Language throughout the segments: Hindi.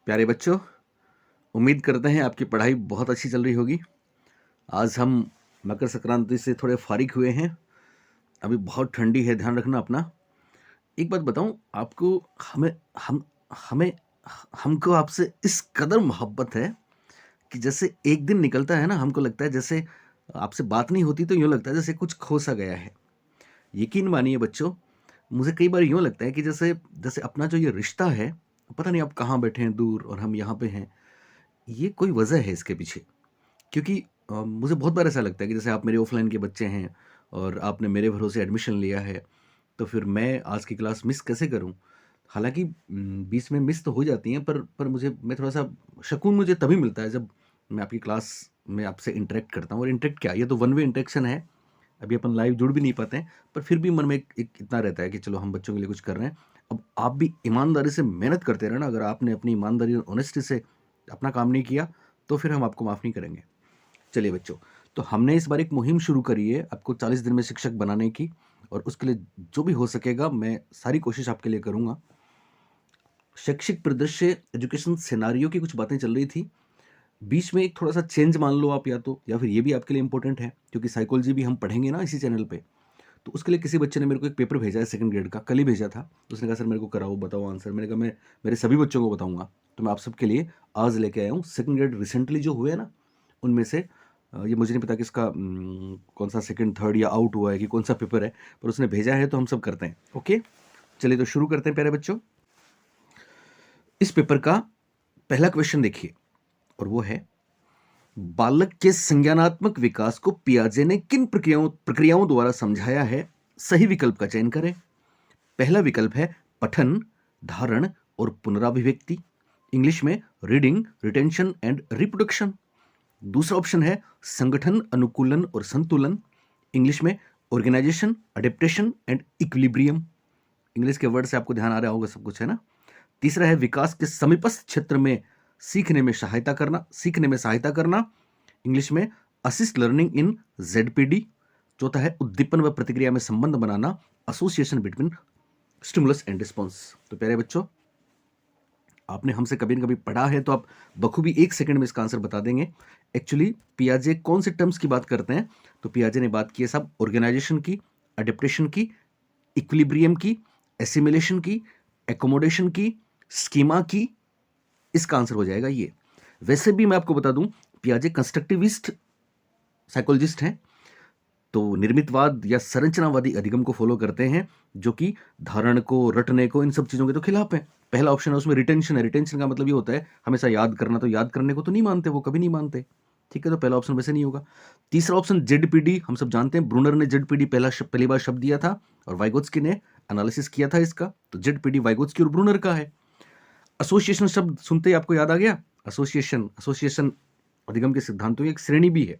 प्यारे बच्चों, उम्मीद करते हैं आपकी पढ़ाई बहुत अच्छी चल रही होगी। आज हम मकर संक्रांति से थोड़े फारिग हुए हैं। अभी बहुत ठंडी है, ध्यान रखना अपना। एक बात बताऊं आपको, हमें हम हमें हमको आपसे इस कदर मोहब्बत है कि जैसे एक दिन निकलता है ना, हमको लगता है जैसे आपसे बात नहीं होती तो यूँ लगता है जैसे कुछ खो सा गया है। यकीन मानिए बच्चों, मुझे कई बार यूँ लगता है कि जैसे जैसे अपना जो ये रिश्ता है, पता नहीं आप कहाँ बैठे हैं दूर और हम यहाँ पे हैं। ये कोई वजह है इसके पीछे, क्योंकि मुझे बहुत बार ऐसा लगता है कि जैसे आप मेरे ऑफलाइन के बच्चे हैं और आपने मेरे भरोसे एडमिशन लिया है, तो फिर मैं आज की क्लास मिस कैसे करूं। हालांकि बीच में मिस तो हो जाती हैं, पर मैं थोड़ा सा सुकून मुझे तभी मिलता है जब मैं आपकी क्लास में आपसे इंटरेक्ट करता हूँ। और इंटरेक्ट क्या, ये तो वन वे इंटरेक्शन है। अभी अपन लाइव जुड़ भी नहीं पाते हैं, पर फिर भी मन में एक इतना रहता है कि चलो हम बच्चों के लिए कुछ कर रहे हैं। अब आप भी ईमानदारी से मेहनत करते रहना। अगर आपने अपनी ईमानदारी और ऑनेस्टी से अपना काम नहीं किया तो फिर हम आपको माफ़ नहीं करेंगे। चलिए बच्चों, तो हमने इस बार एक मुहिम शुरू करी है आपको 40 दिन में शिक्षक बनाने की, और उसके लिए जो भी हो सकेगा मैं सारी कोशिश आपके लिए करूंगा। शैक्षिक परिदृश्य, एजुकेशन सिनारियो की कुछ बातें चल रही थी, बीच में एक थोड़ा सा चेंज मान लो आप, या तो या फिर ये भी आपके लिए इंपॉर्टेंट है क्योंकि साइकोलॉजी भी हम पढ़ेंगे ना इसी चैनल पे। तो उसके लिए किसी बच्चे ने मेरे को एक पेपर भेजा है, सेकंड ग्रेड का, कल ही भेजा था। उसने कहा सर मेरे को कराओ, बताओ आंसर। मैंने कहा मैं मेरे सभी बच्चों को बताऊंगा। तो मैं आप सबके लिए आज लेके आया हूँ सेकंड ग्रेड रिसेंटली जो हुए हैं ना, उनमें से ये मुझे नहीं पता किसका कौन सा सेकंड थर्ड या आउट हुआ है कि कौन सा पेपर है, पर उसने भेजा है तो हम सब करते हैं। ओके, चलिए तो शुरू करते हैं प्यारे बच्चों। इस पेपर का पहला क्वेश्चन देखिए, और वो है, बालक के संज्ञानात्मक विकास को पियाजे ने किन प्रक्रियाओं द्वारा समझाया है। सही विकल्प का चयन करें। पहला विकल्प है पठन, धारण और पुनराभिव्यक्ति, इंग्लिश में रीडिंग, रिटेंशन एंड रिप्रोडक्शन। दूसरा ऑप्शन है संगठन, अनुकूलन और संतुलन, इंग्लिश में organisation, adaptation and equilibrium. English के वर्ड से आपको ध्यान आ रहा होगा, सब कुछ है ना। तीसरा है विकास के समीपस्थ क्षेत्र में सीखने में सहायता करना, इंग्लिश में असिस्ट लर्निंग इन जेडपीडी। चौथा है उद्दीपन व प्रतिक्रिया में संबंध बनाना, association between stimulus and response. तो प्यारे बच्चों, आपने हमसे कभी न कभी पढ़ा है तो आप बखूबी एक सेकंड में इसका आंसर बता देंगे। एक्चुअली पियाजे कौन से टर्म्स की बात करते हैं, तो पियाजे ने बात की है साहब ऑर्गेनाइजेशन की, अडेप्टेशन की, इक्विलिब्रियम की, एसिमिलेशन की, एकोमोडेशन की, स्कीमा की। इसका आंसर हो जाएगा ये। वैसे भी मैं आपको बता दूं, पियाजे कंस्ट्रक्टिविस्ट साइकोलॉजिस्ट हैं, तो निर्मितवाद या संरचनावादी अधिगम को फॉलो करते हैं, जो कि धारण को, रटने को, इन सब चीज़ों के तो खिलाफ है। पहला ऑप्शन है उसमें रिटेंशन है। रिटेंशन का मतलब ये होता है हमेशा याद करना, तो याद करने को तो नहीं मानते, वो कभी नहीं मानते। ठीक है, तो पहला ऑप्शन वैसे नहीं होगा। तीसरा ऑप्शन जेडपीडी, हम सब जानते हैं ब्रूनर ने जेडपीडी पहली बार शब्द दिया था और वाइगोत्स्की ने एनालिसिस किया था इसका, तो जेडपीडी वाइगोत्स्की और ब्रूनर का है। एसोसिएशन शब्द सुनते ही आपको याद आ गया, एसोसिएशन। एसोसिएशन अधिगम के सिद्धांतों की एक श्रेणी भी है।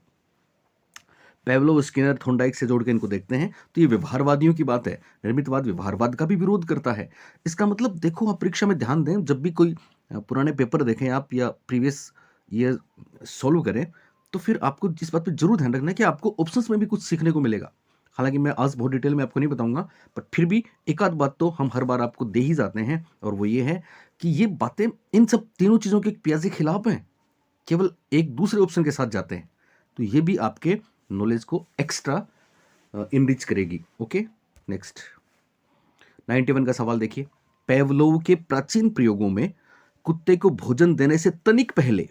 पेवलोव, स्किनर, थॉर्नडाइक से जोड़ के इनको देखते हैं तो ये व्यवहारवादियों की बात है। निर्मितवाद व्यवहारवाद का भी विरोध करता है। इसका मतलब देखो, आप परीक्षा में ध्यान दें, जब भी कोई पुराने पेपर देखें आप या प्रीवियस ईयर सॉल्व करें, तो फिर आपको जिस बात पे जरूर ध्यान रखना है कि आपको ऑप्शंस में भी कुछ सीखने को मिलेगा। हालांकि मैं आज बहुत डिटेल में आपको नहीं बताऊंगा, पर फिर भी एक आध बात तो हम हर बार आपको दे ही जाते हैं, और वो ये है कि ये बातें इन सब तीनों चीज़ों के पियाजे खिलाफ हैं, केवल एक दूसरे ऑप्शन के साथ जाते हैं। तो ये भी आपके नॉलेज को एक्स्ट्रा इनरिच करेगी। ओके, नेक्स्ट 91 का सवाल देखिए। पेवलोव के प्राचीन प्रयोगों में कुत्ते को भोजन देने से तनिक पहले,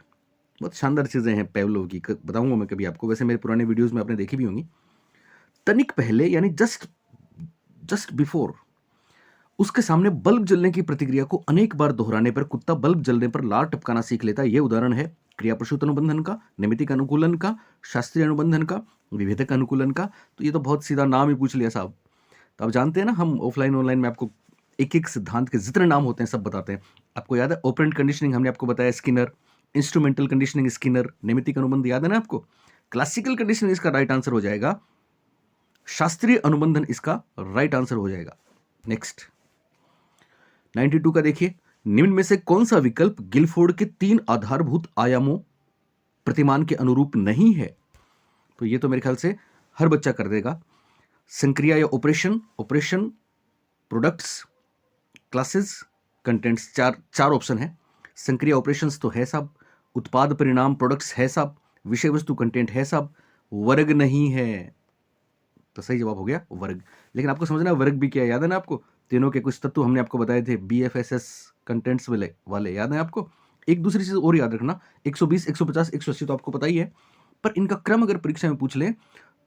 बहुत शानदार चीजें हैं पेवलोव की, बताऊंगा मैं कभी आपको, वैसे मेरे पुराने वीडियोस में आपने देखी भी होंगी। तनिक पहले यानी जस्ट जस्ट बिफोर, उसके सामने बल्ब जलने की प्रतिक्रिया को अनेक बार दोहराने पर कुत्ता बल्ब जलने पर लार टपकाना सीख लेता है। यह उदाहरण है क्रिया प्रसूत अनुबंधन का, नैमित्तिक अनुकूलन का, शास्त्रीय अनुबंधन का, विभेदक अनुकूलन का। तो ये तो बहुत सीधा नाम ही पूछ लिया साहब। तो आप जानते हैं ना, हम ऑफलाइन ऑनलाइन में आपको एक एक सिद्धांत के जितने नाम होते हैं सब बताते हैं। आपको याद है ऑपरेंट कंडीशनिंग, हमने आपको बताया स्किनर। Instrumental conditioning Skinner. नैमित्तिक अनुबंध याद है ना आपको। क्लासिकल कंडीशनिंग इसका राइट आंसर हो जाएगा। शास्त्रीय अनुबंधन इसका राइट आंसर हो जाएगा। नेक्स्ट 92 का देखिए। निम्न में से कौन सा विकल्प गिलफोर्ड के 3 आधारभूत आयामों प्रतिमान के अनुरूप नहीं है। तो ये तो मेरे ख्याल से हर बच्चा कर देगा। संक्रिया या operation, operation, products, classes, contents. चार ऑप्शन है। संक्रिया ऑपरेशंस तो है साहब, उत्पाद परिणाम प्रोडक्ट्स है साहब, विषय वस्तु कंटेंट है साहब, वर्ग नहीं है। तो सही जवाब हो गया वर्ग। लेकिन आपको समझना है वर्ग भी क्या है, याद है ना आपको? तीनों के कुछ तत्व हमने आपको बताए थे, BFSS कंटेंट्स वाले याद है आपको? एक दूसरी चीज और याद रखना, 120, 150, 180 तो आपको पता ही है, पर इनका क्रम अगर परीक्षा में पूछ ले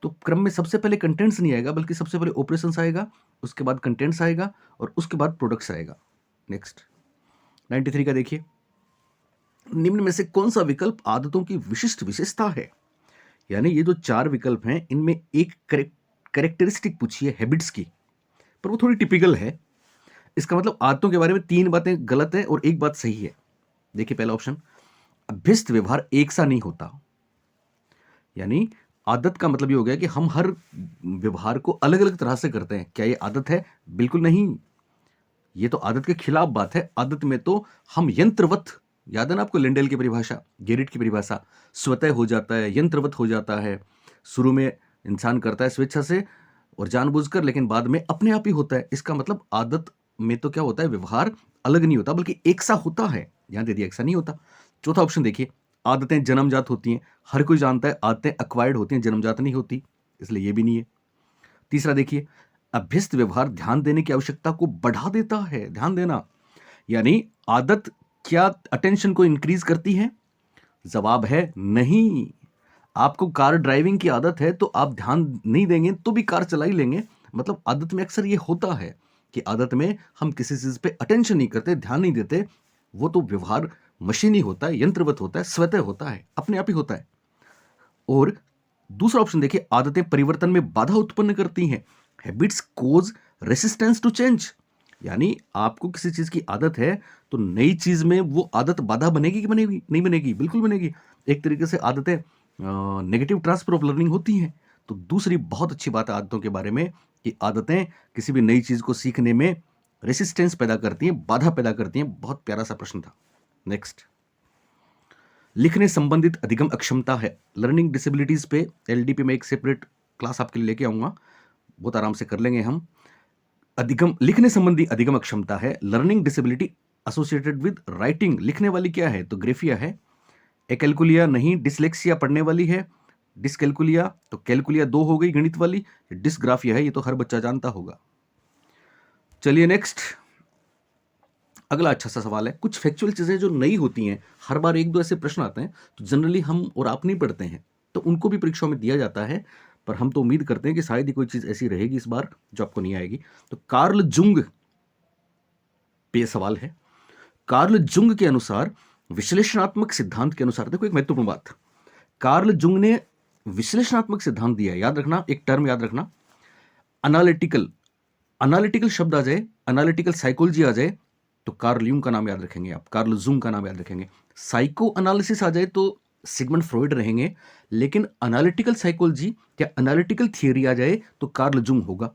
तो क्रम में सबसे पहले कंटेंट्स नहीं आएगा, बल्कि सबसे पहले ऑपरेशंस आएगा, उसके बाद कंटेंट्स आएगा और उसके बाद प्रोडक्ट्स आएगा। नेक्स्ट 93 का देखिए, निम्न में से कौन सा विकल्प आदतों की विशिष्ट विशेषता है? यानी ये जो 4 विकल्प हैं इनमें एक कैरेक्टरिस्टिक पूछी है हैबिट्स की, पर वो थोड़ी टिपिकल है। इसका मतलब आदतों के बारे में 3 बातें गलत हैं और 1 बात सही है। देखिए पहला ऑप्शन, अभ्यस्त व्यवहार एक सा नहीं होता। यानी आदत का मतलब ये हो गया कि हम हर व्यवहार को अलग अलग तरह से करते हैं। क्या ये आदत है? बिल्कुल नहीं, ये तो आदत के खिलाफ बात है। आदत में तो हम यंत्रवत, याद है ना आपको लेंडेल की परिभाषा, गेरिट की परिभाषा, स्वतः हो जाता है, यंत्रवत हो जाता है। शुरू में इंसान करता है स्वेच्छा से और जानबूझकर, लेकिन बाद में अपने आप ही होता है। इसका मतलब आदत में तो क्या होता है, व्यवहार अलग नहीं होता बल्कि एक सा होता है। यहां दे दिया एक सा नहीं होता। चौथा ऑप्शन देखिए, आदतें जन्मजात होती हैं। हर कोई जानता है आदतें एक्वायर्ड होती हैं, जन्मजात नहीं होती, इसलिए ये भी नहीं है। तीसरा देखिए, अभ्यस्त व्यवहार ध्यान देने की आवश्यकता को बढ़ा देता है। ध्यान देना, यानी आदत क्या अटेंशन को इंक्रीज करती है? जवाब है नहीं। आपको कार ड्राइविंग की आदत है तो आप ध्यान नहीं देंगे तो भी कार चला ही लेंगे। मतलब आदत में अक्सर ये होता है कि आदत में हम किसी चीज पे अटेंशन नहीं करते, ध्यान नहीं देते। वो तो व्यवहार मशीनी होता है, यंत्रवत होता है, स्वतः होता है, अपने आप ही होता है। और दूसरा ऑप्शन देखिए, आदतें परिवर्तन में बाधा उत्पन्न करती हैं। Habits cause resistance to change. यानी आपको किसी चीज की आदत है तो नई चीज में वो आदत बाधा बनेगी कि बनेगी? नहीं बनेगी, बिल्कुल बनेगी। एक तरीके से आदतें नेगेटिव ट्रांसफर ऑफ लर्निंग होती हैं। तो दूसरी बहुत अच्छी बात है आदतों के बारे में कि आदतें किसी भी नई चीज को सीखने में रेसिस्टेंस पैदा करती हैं, बाधा पैदा करती हैं। बहुत प्यारा सा प्रश्न था। नेक्स्ट, लिखने संबंधित अधिगम अक्षमता है। लर्निंग डिसेबिलिटीज पे LDP में एक सेपरेट क्लास आपके लिए लेके आऊंगा, बहुत आराम से कर लेंगे हम। अधिगम, लिखने संबंधी अधिगम अक्षमता है, learning disability associated with writing. लिखने वाली क्या है? तो ग्रेफिया है। एकैल्कुलिया नहीं, डिसलेक्सिया पढ़ने वाली है। डिसकैल्कुलिया, तो कैलकुलिया 2 हो गई गणित वाली। डिसग्राफिया है, ये तो हर बच्चा जानता होगा। चलिए नेक्स्ट, अगला अच्छा सा सवाल है। कुछ फैक्चुअल चीजें जो नई होती हैं, हर बार एक दो ऐसे प्रश्न आते हैं तो जनरली हम और आप नहीं पढ़ते हैं, तो उनको भी परीक्षाओं में दिया जाता है। पर हम तो उम्मीद करते हैं कि शायद ही कोई चीज ऐसी रहेगी इस बार जो आपको नहीं आएगी। तो कार्ल जुंग पे ये सवाल है। कार्ल जुंग के अनुसार, विश्लेषणात्मक सिद्धांत के अनुसार, देखो एक महत्वपूर्ण बात, कार्ल जुंग ने विश्लेषणात्मक सिद्धांत दिया है। याद रखना, एक टर्म याद रखना, एनालिटिकल। एनालिटिकल शब्द आ जाए, एनालिटिकल साइकोलॉजी आ जाए तो कार्ल यूंग का नाम याद रखेंगे आप, कार्ल जुंग का नाम याद रखेंगे। साइको एनालिसिस आ जाए तो सिगमंड फ्रॉइड रहेंगे। लेकिन एनालिटिकल साइकोलॉजी या एनालिटिकल थियरी आ जाए तो कार्ल जुंग होगा।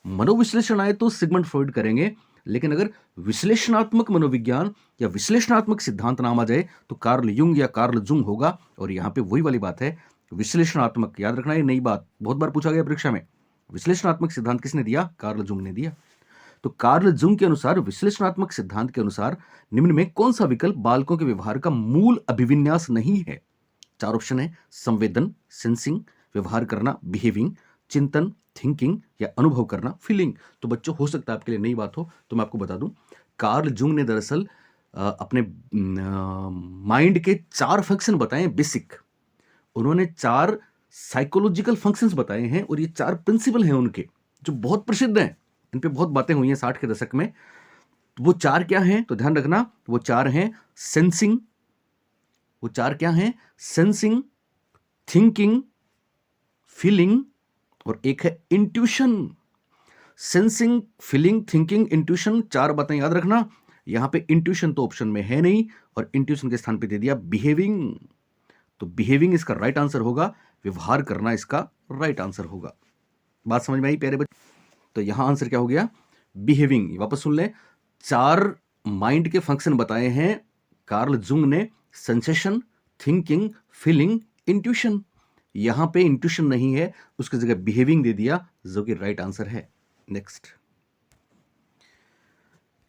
मनोविश्लेषण आए तो सिगमंड फ्रॉइड करेंगे। लेकिन अगर विश्लेषणात्मक मनोविज्ञान या विश्लेषणात्मक सिद्धांत नाम आ जाए तो कार्ल युंग या कार्ल जुंग होगा। और यहां पे वही वाली बात है, विश्लेषणात्मक, याद रखना ये नई बात, बहुत बार पूछा गया परीक्षा में। विश्लेषणात्मक सिद्धांत किसने दिया? कार्ल जुंग ने दिया। तो कार्ल जुंग के अनुसार, विश्लेषणात्मक सिद्धांत के अनुसार, निम्न में कौन सा विकल्प बालकों के व्यवहार का मूल अभिविन्यास नहीं है? 4 ऑप्शन है, संवेदन, सेंसिंग, व्यवहार करना, बिहेविंग, चिंतन, थिंकिंग, या अनुभव करना, फीलिंग। तो बच्चों, हो सकता है आपके लिए नई बात हो तो मैं आपको बता दूं, कार्ल जुंग ने दरअसल अपने माइंड के 4 फंक्शन बताए बेसिक। उन्होंने 4 साइकोलॉजिकल फंक्शंस बताए हैं और ये 4 प्रिंसिपल हैं उनके, जो बहुत प्रसिद्ध हैं। इन पे बहुत बातें हुई हैं 60 के दशक में। तो वो 4 क्या हैं? तो ध्यान रखना, वो 4 हैं सेंसिंग, वो 4 क्या हैं? सेंसिंग, थिंकिंग, फीलिंग और एक है intuition. Sensing, feeling, thinking, intuition, 4 बातें याद रखना। यहां पे इंट्यूशन तो ऑप्शन में है नहीं और इंट्यूशन के स्थान पे दे दिया बिहेविंग। तो बिहेविंग इसका राइट आंसर होगा, व्यवहार करना इसका राइट आंसर होगा। बात समझ में आई प्यारे बच्चे? तो यहां आंसर क्या हो गया? बिहेविंग। वापस सुन ले, 4 माइंड के फंक्शन बताए हैं कार्ल जुंग ने, सेंसेशन, थिंकिंग, फीलिंग, इंट्यूशन। यहां पे इंट्यूशन नहीं है, उसकी जगह बिहेविंग दे दिया, जो कि राइट आंसर है। नेक्स्ट,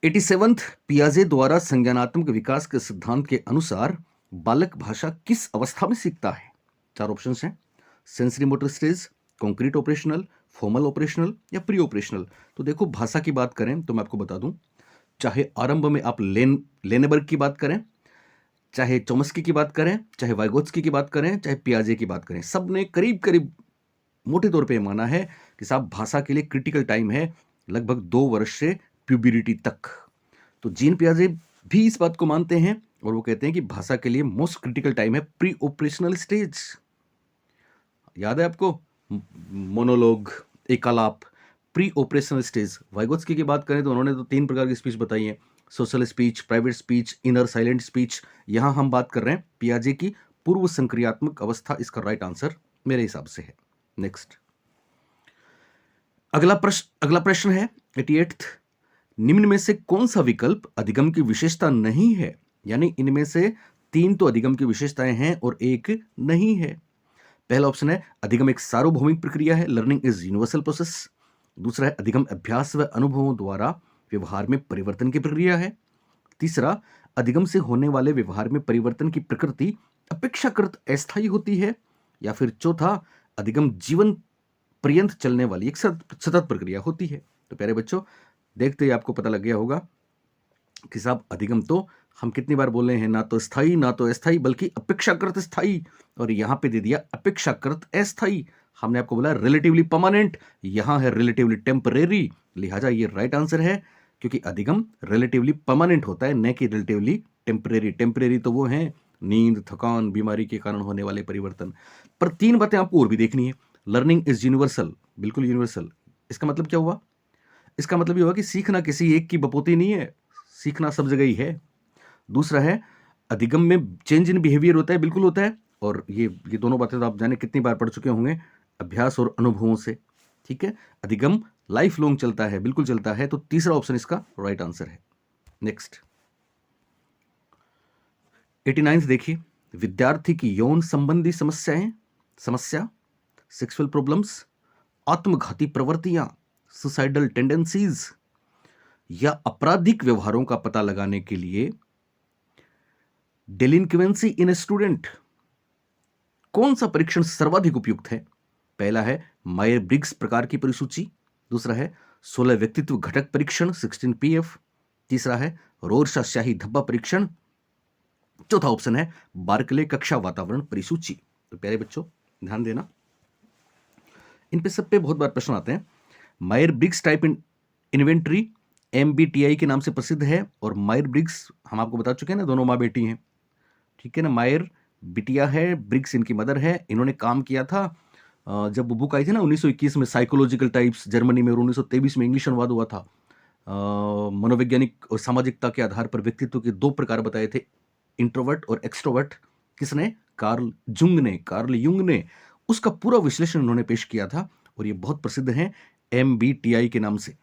87th पियाजे द्वारा संज्ञानात्मक विकास के सिद्धांत के अनुसार बालक भाषा किस अवस्था में सीखता है? 4 ऑप्शंस हैं, sensory motor stage, concrete operational, formal operational या प्री ऑपरेशनल। तो देखो, भाषा की बात करें तो मैं आपको बता दूं, चाहे आरंभ में आप लेनेबर्ग की बात करें, चाहे चॉम्स्की की बात करें, चाहे वाइगोत्स्की की बात करें, चाहे पियाजे की बात करें, सब ने करीब करीब मोटे तौर पे माना है कि साहब भाषा के लिए क्रिटिकल टाइम है लगभग 2 वर्ष से प्यूबरिटी तक। तो जीन पियाजे भी इस बात को मानते हैं और वो कहते हैं कि भाषा के लिए मोस्ट क्रिटिकल टाइम है प्री ऑपरेशनल स्टेज। याद है आपको? मोनोलॉग, एकालाप, प्री ऑपरेशनल स्टेज। वाइगोत्स्की की बात करें तो उन्होंने तो 3 प्रकार की स्पीच बताई है, social speech, private speech, inner silent speech. यहां हम बात कर रहे हैं पियाजे की पूर्व संक्रियात्मक अवस्था। इसका राइट आंसर मेरे हिसाब से है। नेक्स्ट, अगला प्रश्न है 88th, निम्न में से कौन सा विकल्प अधिगम की विशेषता नहीं है? यानी इनमें से 3 तो अधिगम की विशेषताएं हैं और 1 नहीं है। पहला ऑप्शन है अधिगम एक सार्वभौमिक प्रक्रिया है, लर्निंग इज यूनिवर्सल प्रोसेस। दूसरा है अधिगम अभ्यास व अनुभवों द्वारा व्यवहार में परिवर्तन की प्रक्रिया है। तीसरा, अधिगम से होने वाले व्यवहार में परिवर्तन की प्रकृति अपेक्षाकृत अस्थायी होती है। या फिर चौथा, अधिगम जीवन पर्यंत चलने वाली एक सतत प्रक्रिया होती है। तो प्यारे बच्चों, देखते ही आपको पता लग गया होगा कि साहब अधिगम तो हम कितनी बार बोले हैं, ना तो स्थायी ना तो अस्थायी बल्कि अपेक्षाकृत स्थायी, और यहां पे दे दिया अपेक्षाकृत अस्थायी। हमने आपको बोला रिलेटिवली परमानेंट, यहां है रिलेटिवली टेम्परेरी, लिहाजा ये राइट आंसर है, क्योंकि अधिगम रिलेटिवली परमानेंट होता है, न कि रिलेटिवली टेम्परेरी। टेम्परेरी तो वो है नींद, थकान, बीमारी के कारण होने वाले परिवर्तन। पर 3 बातें आपको और भी देखनी है। लर्निंग इज यूनिवर्सल, बिल्कुल यूनिवर्सल। इसका मतलब क्या हुआ? इसका मतलब ये हुआ कि सीखना किसी एक की बपोती नहीं है, सीखना सब जगह ही है। दूसरा है अधिगम में चेंज इन बिहेवियर होता है, बिल्कुल होता है। और ये दोनों बातें तो आप जाने कितनी बार पढ़ चुके होंगे अभ्यास और अनुभवों से, ठीक है। अधिगम लाइफ लॉन्ग चलता है, बिल्कुल चलता है। तो तीसरा ऑप्शन इसका राइट आंसर है। नेक्स्ट, 89 देखिए, विद्यार्थी की यौन संबंधी समस्या, सेक्सुअल प्रॉब्लम्स, आत्मघाती प्रवृत्तियां, सुसाइडल टेंडेंसीज या आपराधिक व्यवहारों का पता लगाने के लिए डेलिंक्वेंसी इन ए स्टूडेंट, कौन सा परीक्षण सर्वाधिक उपयुक्त है? पहला है मायर ब्रिग्स प्रकार की परिसूची, दूसरा है 16 व्यक्तित्व घटक परीक्षण 16 पीएफ, तीसरा है रोरशा शाही धब्बा परीक्षण, चौथा ऑप्शन है बार्कले कक्षा वातावरण परिसूची। तो प्यारे बच्चों, ध्यान देना, इन पे सब पे बहुत बार प्रश्न आते हैं। मायर ब्रिग्स टाइप इन्वेंट्री MBTI के नाम से प्रसिद्ध है, और मायर ब्रिग्स हम आपको बता चुके हैं ना, दोनों माँ बेटी हैं, ठीक है ना। मायर बिटिया है, ब्रिग्स इनकी मदर है। इन्होंने काम किया था जब वो बुक आई थी ना 1921 में, साइकोलॉजिकल टाइप्स, जर्मनी में, और 1923 में इंग्लिश अनुवाद हुआ था। मनोवैज्ञानिक और सामाजिकता के आधार पर व्यक्तित्व के 2 प्रकार बताए थे, इंट्रोवर्ट और एक्सट्रोवर्ट। किसने? कार्ल युंग ने उसका पूरा विश्लेषण उन्होंने पेश किया था, और ये बहुत प्रसिद्ध है MBTI के नाम से।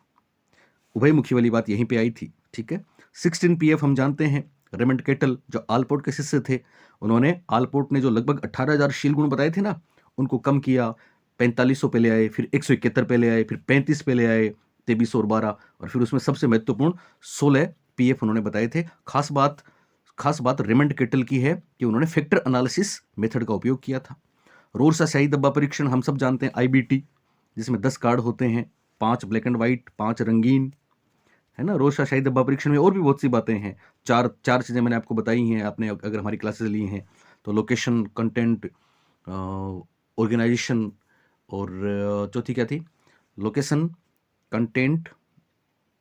उभयमुखी वाली बात यहीं पे आई थी, ठीक है। 16 PF हम जानते हैं, रेमंड केटल जो आलपोर्ट के शिष्य थे, उन्होंने आलपोर्ट ने जो लगभग 18,000 शील गुण बताए थे ना, उनको कम किया, 4500 पे ले आए, फिर 171 पे ले आए, फिर 35 पे ले आए, 23 और 12, और फिर उसमें सबसे महत्वपूर्ण 16 PF उन्होंने बताए थे। खास बात रेमंड केटल की है कि उन्होंने फैक्टर एनालिसिस मेथड का उपयोग किया था। रोरसा शाही धब्बा परीक्षण हम सब जानते हैं, IBT, जिसमें 10 कार्ड होते हैं, 5 ब्लैक एंड व्हाइट, 5 रंगीन, है ना। रोरसा शाही धब्बा परीक्षण में और भी बहुत सी बातें हैं। चार चीजें मैंने आपको बताई हैं, आपने अगर हमारी क्लासेस ली हैं तो। लोकेशन, कंटेंट, ऑर्गेनाइजेशन, और चौथी क्या थी? लोकेशन, कंटेंट,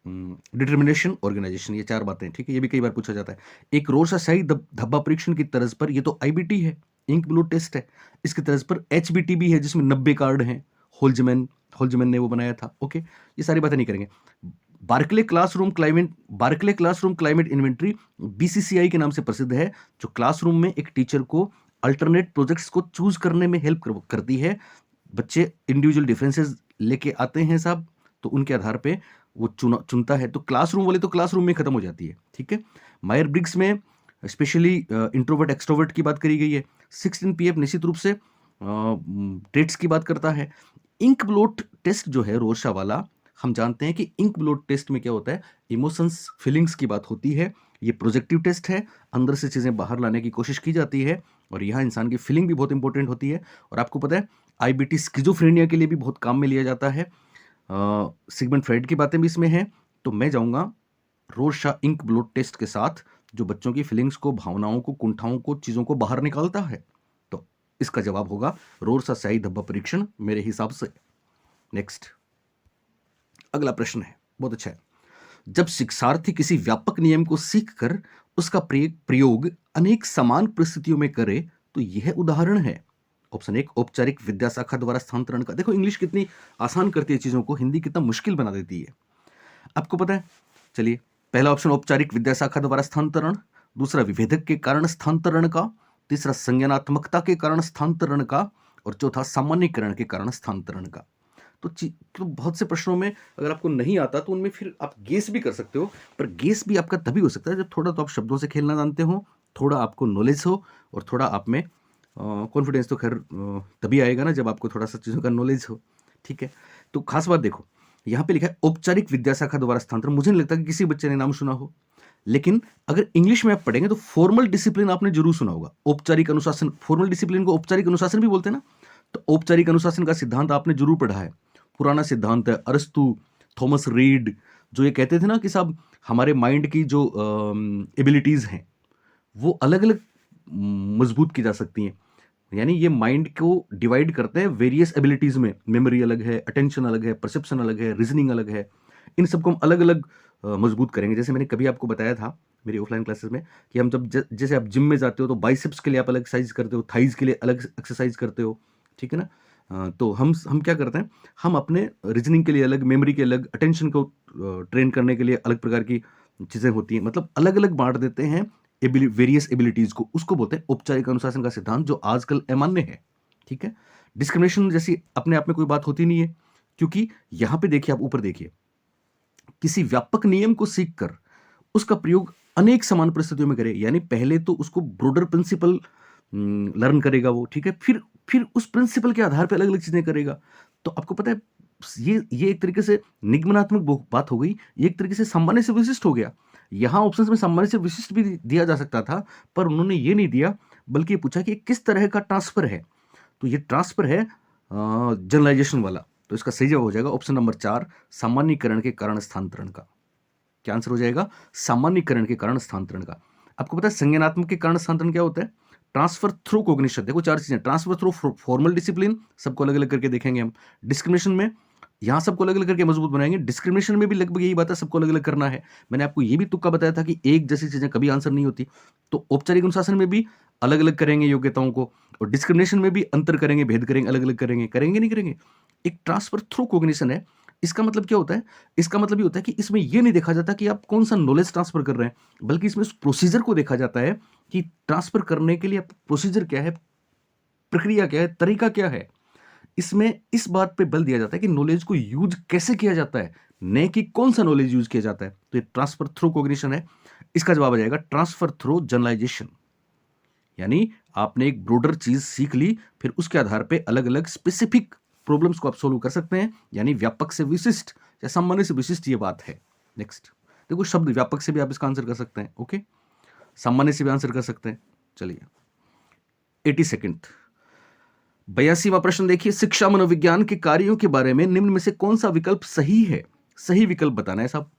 डिटर्मिनेशन, ऑर्गेनाइजेशन, ये 4 बातें, ठीक है। ये भी कई बार पूछा जाता है। एक रोरसा शाही धब्बा परीक्षण की तर्ज पर, ये तो IBT है, इंक ब्लू टेस्ट है, इसकी तर्ज पर HBT भी है, जिसमें 90 कार्ड हैं। होल्जमैन ने वो बनाया था। ओके, ये सारी बातें नहीं करेंगे। Barkley classroom climate inventory BCCI के नाम से प्रसिद्ध है, जो क्लासरूम में एक टीचर को अल्टरनेट प्रोजेक्ट्स को चूज करने में हेल्प करती है। बच्चे इंडिविजुअल डिफरेंसेस लेके आते हैं साहब, तो उनके आधार पे वो चुनता है। तो क्लासरूम वाले तो क्लासरूम में खत्म हो जाती है, ठीक है। मायर ब्रिग्स में स्पेशली इंट्रोवर्ट एक्सट्रोवर्ट की बात करी गई है। 16 PF निश्चित रूप से ट्रेट्स की बात करता है। इंक ब्लोट टेस्ट जो है रोरशा वाला, हम जानते हैं कि इंक ब्लोट टेस्ट में क्या होता है, इमोशंस फीलिंग्स की बात होती है। ये प्रोजेक्टिव टेस्ट है, अंदर से चीज़ें बाहर लाने की कोशिश की जाती है और यहाँ इंसान की फीलिंग भी बहुत इंपॉर्टेंट होती है। और आपको पता है आईबीटी स्किज़ोफ्रेनिया के लिए भी बहुत काम में लिया जाता है। सिगमंड फ्राइड की बातें भी इसमें हैं। तो मैं जाऊँगा रोरशा इंक ब्लोट टेस्ट के साथ, जो बच्चों की फीलिंग्स को, भावनाओं को, कुंठाओं को, चीज़ों को बाहर निकालता है। तो इसका जवाब होगा रोरशा स्याही धब्बा परीक्षण मेरे हिसाब से। नेक्स्ट, अगला प्रश्न है, बहुत अच्छा है। जब शिक्षार्थी किसी व्यापक नियम को सीखकर उसका प्रयोग अनेक समान परिस्थितियों में करे तो यह उदाहरण है। ऑप्शन एक, औपचारिक विद्या शाखा द्वारा स्थानांतरण का। देखो इंग्लिश कितनी आसान करती है चीजों को, हिंदी कितना मुश्किल बना देती है, आपको पता है। चलिए, पहला ऑप्शन औपचारिक विद्या शाखा द्वारा स्थानांतरण, दूसरा विभेदक के कारण स्थानांतरण का, तीसरा संज्ञानात्मकता के कारण स्थानांतरण का, और चौथा सामान्यीकरण के कारण स्थानांतरण का। तो बहुत से प्रश्नों में अगर आपको नहीं आता तो उनमें फिर आप गेस भी कर सकते हो, पर गेस भी आपका तभी हो सकता है जब थोड़ा तो आप शब्दों से खेलना जानते हो, थोड़ा आपको नॉलेज हो, और थोड़ा आप में कॉन्फिडेंस तो खैर तभी आएगा ना जब आपको थोड़ा सा चीज़ों का नॉलेज हो। ठीक है, तो खास बात देखो, यहाँ पे लिखा है औपचारिक विद्या शाखा द्वारा स्थानांतरण। मुझे नहीं लगता कि किसी बच्चे ने नाम सुना हो, लेकिन अगर इंग्लिश में आप पढ़ेंगे तो फॉर्मल डिसिप्लिन आपने जरूर सुना होगा। औपचारिक अनुशासन, फॉर्मल डिसिप्लिन को औपचारिक अनुशासन भी बोलते हैं ना। तो औपचारिक अनुशासन का सिद्धांत आपने जरूर पढ़ा है, पुराना सिद्धांत है। अरस्तु, थॉमस रीड, जो ये कहते थे ना कि साहब हमारे माइंड की जो एबिलिटीज हैं वो अलग अलग मजबूत की जा सकती हैं। यानी ये माइंड को डिवाइड करते हैं वेरियस एबिलिटीज में। मेमोरी अलग है, अटेंशन अलग है, परसेप्शन अलग है, रीजनिंग अलग है। इन सबको हम अलग अलग मजबूत करेंगे। जैसे मैंने कभी आपको बताया था मेरी ऑफलाइन क्लासेस में कि हम जब जैसे आप जिम में जाते हो तो बाइसेप्स के लिए आप अलग एक्सरसाइज करते हो, थाइज के लिए अलग एक्सरसाइज करते हो, ठीक है ना। तो हम क्या करते हैं, हम अपने रीजनिंग के लिए अलग, मेमोरी के अलग, अटेंशन को ट्रेन करने के लिए अलग प्रकार की चीज़ें होती हैं। मतलब अलग अलग बांट देते हैं वेरियस एबिलिटीज को। उसको बोलते हैं औपचारिक अनुशासन का सिद्धांत, जो आजकल अमान्य है। ठीक है, डिस्क्रिमिनेशन जैसी अपने आप में कोई बात होती नहीं है, क्योंकि यहां पे देखिए, आप ऊपर देखिए, किसी व्यापक नियम को सीखकर उसका प्रयोग अनेक समान परिस्थितियों में करे। यानी पहले तो उसको ब्रोडर प्रिंसिपल लर्न करेगा वो, ठीक है, फिर उस प्रिंसिपल के आधार पर अलग अलग चीजें करेगा। तो आपको पता है ये एक तरीके से निगमनात्मक बात हो गई, ये एक तरीके से सामान्य से विशिष्ट हो गया। यहां ऑप्शंस में सामान्य से विशिष्ट भी दिया जा सकता था, पर उन्होंने ये नहीं दिया, बल्कि ये पूछा कि किस तरह का ट्रांसफर है। तो ये ट्रांसफर है जनरलाइजेशन वाला। तो इसका सही जवाब हो जाएगा ऑप्शन नंबर 4, सामान्यीकरण के कारण स्थानांतरण का। क्या आंसर हो जाएगा? सामान्यीकरण के कारण स्थानांतरण का। आपको पता है संज्ञानात्मक के कारण स्थानांतरण क्या होता है? Transfer through cognition. देखो 4 चीजें, ट्रांसफर थ्रू फॉर्मल डिसिप्लिन, सबको अलग अलग करके देखेंगे हम। डिस्क्रिमिनेशन में यहां सबको अलग अलग करके मजबूत बनाएंगे। डिस्क्रिमिनेशन में भी लगभग यही बात है, सबको अलग अलग करना है। मैंने आपको ये भी तुक्का बताया था कि एक जैसी चीजें कभी आंसर नहीं होती। तो औपचारिक अनुशासन में भी अलग अलग करेंगे योग्यताओं को, और डिस्क्रिमिनेशन में भी अंतर करेंगे, भेद करेंगे, अलग अलग करेंगे। करेंगे नहीं करेंगे? एक ट्रांसफर थ्रू कोग्निशन है, इसका मतलब क्या होता है? इसका मतलब ये होता है कि इसमें यह नहीं देखा जाता कि आप कौन सा नॉलेज ट्रांसफर कर रहे हैं, बल्कि इसमें उस प्रोसीजर को देखा जाता है कि ट्रांसफर करने के लिए प्रोसीजर क्या है, प्रक्रिया क्या है, तरीका क्या है। इसमें इस बात पे बल दिया जाता है कि नॉलेज को यूज कैसे किया जाता है, न कि कौन सा नॉलेज यूज किया जाता है। तो ये ट्रांसफर थ्रू कोग्निशन है। इसका जवाब आ जाएगा ट्रांसफर थ्रू जनरलाइजेशन। यानी आपने एक ब्रोडर चीज सीख ली, फिर उसके आधार पे अलग अलग स्पेसिफिक प्रॉब्लम्स को आप सोल्व कर सकते हैं। यानी व्यापक से विशिष्ट या सामान्य से विशिष्ट, ये बात है। नेक्स्ट देखो, शब्द व्यापक से भी आप इसका आंसर कर सकते हैं, ओके, सामान्य से भी आंसर कर सकते हैं। चलिए 82nd 82वां प्रश्न देखिए, शिक्षा मनोविज्ञान के कार्यों के बारे में निम्न में से कौन सा विकल्प सही है? सही विकल्प बताना है साहब।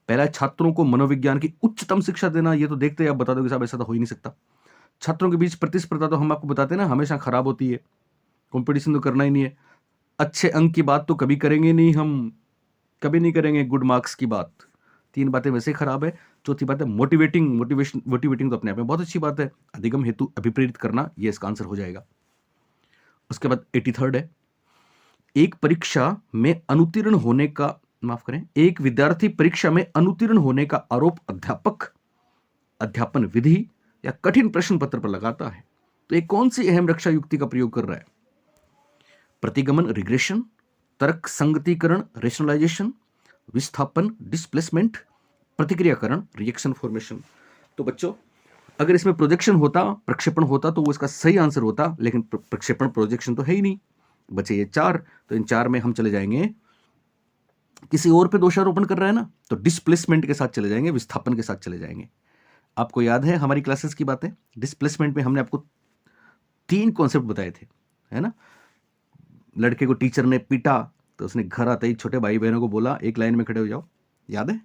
पहला, छात्रों को मनोविज्ञान की उच्चतम शिक्षा देना। ये तो देखते हैं, आप बता दोगे साहब ऐसा तो हो ही नहीं सकता। छात्रों के बीच प्रतिस्पर्धा तो हम आपको बताते हैं ना, हमेशा खराब होती है, कंपटीशन तो करना ही नहीं है। अच्छे अंक की बात तो कभी करेंगे नहीं, हम कभी नहीं करेंगे गुड मार्क्स की बात। 3 बातें वैसे ही खराब है। चौथी बात है मोटिवेटिंग तो अपने आप में बहुत अच्छी बात है। अधिगम हेतु अभिप्रेरित करना, ये इसका आंसर हो जाएगा। उसके बाद 83rd है, एक परीक्षा में अनुत्तीर्ण होने का, माफ करें, एक विद्यार्थी परीक्षा में अनुत्तीर्ण होने का आरोप अध्यापक अध्यापन विधि या कठिन प्रश्न पत्र पर लगाता है। तो एक कौन सी अहम रक्षा युक्ति का प्रयोग कर रहा है? प्रतिगमन रिग्रेशन, तर्क संगतीकरण रेशनलाइजेशन, विस्थापन डिस्प्लेसमेंट, प्रतिक्रियाकरण रिएक्शन फॉर्मेशन। तो बच्चों, अगर इसमें प्रोजेक्शन होता, प्रक्षेपण होता, तो वो इसका सही आंसर होता, लेकिन प्रक्षेपण प्रोजेक्शन तो है ही नहीं। बचे ये 4, तो इन 4 में हम चले जाएंगे किसी और पे दोषारोपण कर रहा है ना, तो डिस्प्लेसमेंट के साथ चले जाएंगे, विस्थापन के साथ चले जाएंगे। आपको याद है हमारी क्लासेस की बातें, डिस्प्लेसमेंट में हमने आपको 3 कॉन्सेप्ट बताए थे, है ना। लड़के को टीचर ने पीटा तो उसने घर आते ही छोटे भाई बहनों को बोला एक लाइन में खड़े हो जाओ, याद है।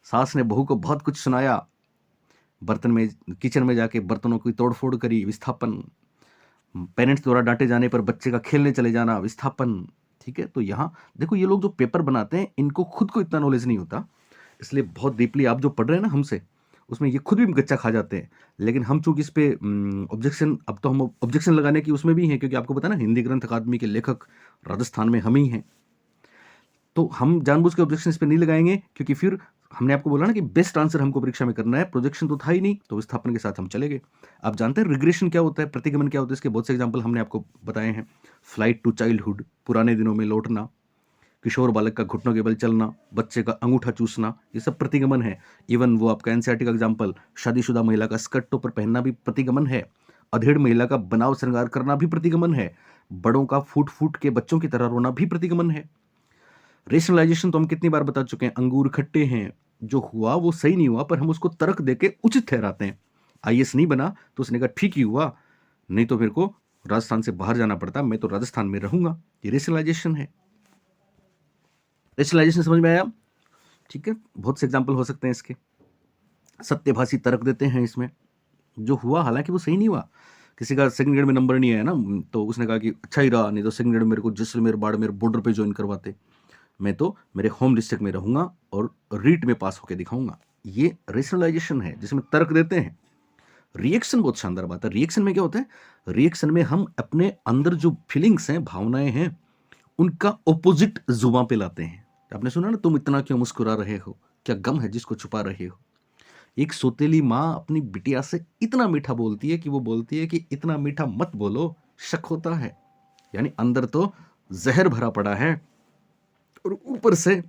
सास ने बहू को बहुत कुछ सुनाया, बर्तन में किचन में जाके बर्तनों की तोड़फोड़ करी, विस्थापन। पेरेंट्स द्वारा डांटे जाने पर बच्चे का खेलने चले जाना, विस्थापन। ठीक है, तो यहाँ देखो ये लोग जो पेपर बनाते हैं इनको खुद को इतना नॉलेज नहीं होता, इसलिए बहुत डीपली आप जो पढ़ रहे हैं ना हमसे, उसमें ये खुद भी गच्चा खा जाते हैं। लेकिन हम चूंकि इस पे ऑब्जेक्शन, अब तो हम ऑब्जेक्शन लगाने की उसमें भी हैं, क्योंकि आपको पता है ना हिंदी ग्रंथ अकादमी के लेखक राजस्थान में हम ही हैं। तो हम जानबूझ के ऑब्जेक्शन इस पे नहीं लगाएंगे, क्योंकि फिर हमने आपको बोला ना कि बेस्ट आंसर हमको परीक्षा में करना है, प्रोजेक्शन तो था ही नहीं, तो विस्थापन के साथ हम चले गए। आप जानते हैं रिग्रेशन क्या होता है, प्रतिगमन क्या होता है, इसके बहुत से एग्जाम्पल हमने आपको बताए हैं। फ्लाइट टू चाइल्डहुड, पुराने दिनों में लौटना, किशोर बालक का घुटनों के बल चलना, बच्चे का अंगूठा चूसना, ये सब प्रतिगमन है। इवन वो आपका एनसीईआरटी का एग्जाम्पल, शादीशुदा महिला का स्कर्ट टॉपर पहनना भी प्रतिगमन है। अधेड़ महिला का बनाव श्रृंगार करना भी प्रतिगमन है। बड़ों का फूट फूट के बच्चों की तरह रोना भी प्रतिगमन है। रेशनलाइजेशन तो हम कितनी बार बता चुके हैं, अंगूर खट्टे हैं, जो हुआ वो सही नहीं हुआ, पर हम उसको तर्क देके उचित ठहराते हैं। आईएएस नहीं बना तो उसने कहा ठीक ही हुआ, नहीं तो मेरे को राजस्थान से बाहर जाना पड़ता, मैं तो राजस्थान में रहूंगा। ये रेशनलाइजेशन है। रेशनलाइजेशन समझ में आया? ठीक है, बहुत से एग्जाम्पल हो सकते हैं इसके। सत्यभाषी तर्क देते हैं इसमें, जो हुआ हालांकि वो सही नहीं हुआ। किसी का सेकंड ग्रेड में नंबर नहीं आया ना, तो उसने कहा कि अच्छा ही रहा, नहीं तो सेकंड ग्रेड में मेरे को जैसलमेर बाड़मेर बॉर्डर पे ज्वाइन करवाते, मैं तो मेरे होम डिस्ट्रिक्ट में रहूंगा और रीट में पास होकर दिखाऊंगा। ये रेशनलाइजेशन है जिसमें तर्क देते हैं। रिएक्शन बहुत शानदार बात है। रिएक्शन में क्या होता है, रिएक्शन में हम अपने अंदर जो फीलिंग्स हैं, भावनाएं हैं, उनका ऑपोजिट जुबान पे लाते हैं। आपने सुना ना, तुम इतना क्यों मुस्कुरा रहे हो, क्या गम है जिसको छुपा रहे हो। एक सौतेली माँ अपनी बिटिया से इतना मीठा बोलती है कि वो बोलती है कि इतना मीठा मत बोलो, शक होता है। यानी अंदर तो जहर भरा पड़ा है और ऊपर से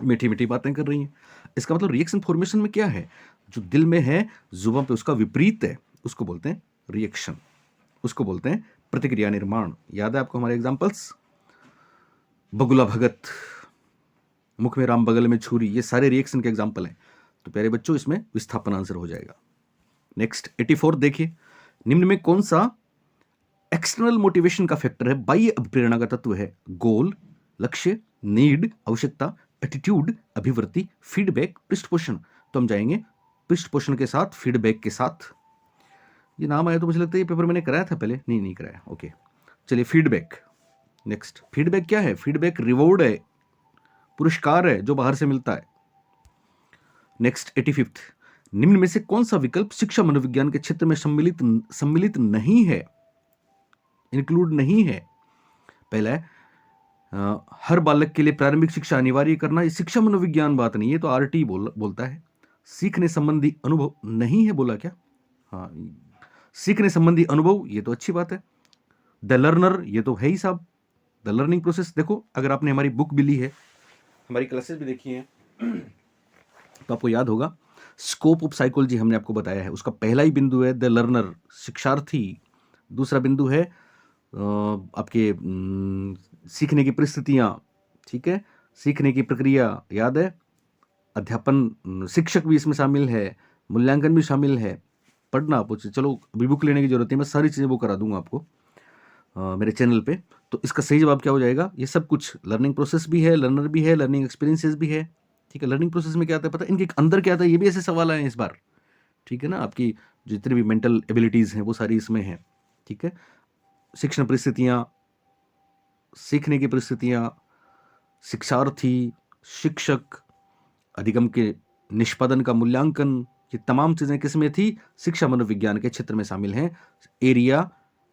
मीठी मीठी बातें कर रही हैं। इसका मतलब रिएक्शन फॉर्मेशन में क्या है, जो दिल में है जुबान पे उसका विपरीत है, उसको बोलते हैं रिएक्शन, उसको बोलते हैं प्रतिक्रिया निर्माण। याद है आपको हमारे एग्जांपल्स, बगुला भगत, मुख में राम बगल में छुरी, ये सारे रिएक्शन के एग्जांपल हैं। तो प्यारे बच्चों इसमें विस्थापन आंसर हो जाएगा। नेक्स्ट 84 देखिए, निम्न में कौन सा एक्सटर्नल मोटिवेशन का फैक्टर है, बाह्य अभिप्रेरणा का तत्व है। गोल, लक्ष्य, नीड आवश्यकता, एटीट्यूड अभिवृत्ति, फीडबैक पृष्ठपोषण। तो हम जाएंगे पृष्ठपोषण के साथ, फीडबैक के साथ। ये नाम आया तो मुझे लगता है ये पेपर मैंने कराया था पहले, नहीं कराया, ओके। चलिए फीडबैक। नेक्स्ट, फीडबैक क्या है, फीडबैक रिवॉर्ड है, पुरस्कार है जो बाहर से मिलता है। नेक्स्ट 85, निम्न में से कौन सा विकल्प शिक्षा मनोविज्ञान के क्षेत्र में सम्मिलित नहीं है, इंक्लूड नहीं है। पहला है हर बालक के लिए प्रारंभिक शिक्षा अनिवार्य करना, ये शिक्षा मनोविज्ञान बात नहीं है, तो आरटी बोलता है। सीखने संबंधी अनुभव नहीं है, बोला क्या, हाँ सीखने संबंधी अनुभव, ये तो अच्छी बात है। द लर्नर, ये तो है ही साहब, द लर्निंग प्रोसेस। देखो अगर आपने हमारी बुक भी ली है, हमारी क्लासेस भी देखी हैं, तो आपको याद होगा स्कोप ऑफ साइकोलॉजी हमने आपको बताया है। उसका पहला ही बिंदु है द लर्नर, शिक्षार्थी। दूसरा बिंदु है आपके सीखने की परिस्थितियां, ठीक है, सीखने की प्रक्रिया, याद है। अध्यापन, शिक्षक भी इसमें शामिल है, मूल्यांकन भी शामिल है। पढ़ना आप चलो अभी बुक लेने की जरूरत है, मैं सारी चीज़ें वो करा दूंगा आपको मेरे चैनल पे। तो इसका सही जवाब क्या हो जाएगा, ये सब कुछ लर्निंग प्रोसेस भी है, लर्नर भी है, लर्निंग एक्सपीरियंसेस भी है। ठीक है, लर्निंग प्रोसेस में क्या आता है पता है, इनके अंदर क्या आता है, ये भी ऐसे सवाल आए हैं इस बार। ठीक है ना, आपकी जितनी भी मेंटल एबिलिटीज़ हैं वो सारी इसमें हैं। ठीक है, शिक्षण परिस्थितियाँ, सीखने की परिस्थितियाँ, शिक्षार्थी, शिक्षक, अधिगम के निष्पादन का मूल्यांकन, ये तमाम चीज़ें किस में थी, शिक्षा मनोविज्ञान के क्षेत्र में शामिल हैं। एरिया